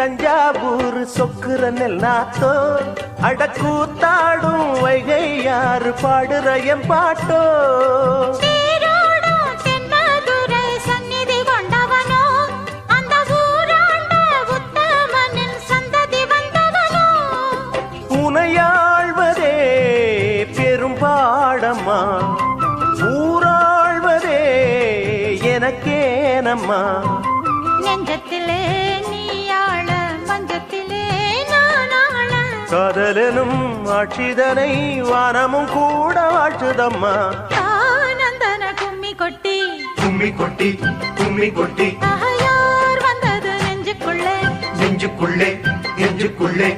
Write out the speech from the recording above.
தஞ்சாவூர் சொக்குற நெல் நாத்தோ அடக்கூத்தாடும் வைகை யாரு பாடுற என் பாட்டோ உனையாழ்வதே பெரும் பாடம்மா ஊராழ்வதே எனக்கேனம்மா நெஞ்சத்திலே நீயாள மஞ்சத்திலே நானாள காதலனும் ஆட்சிதனை வானமும் கூட வாழ்த்துதம்மா ஆனந்தன கும்மி கொட்டி கும்மி கொட்டி கும்மி கொட்டி யார் வந்தது நெஞ்சுக்குள்ளே நெஞ்சுக்குள்ளே நெஞ்சுக்குள்ளே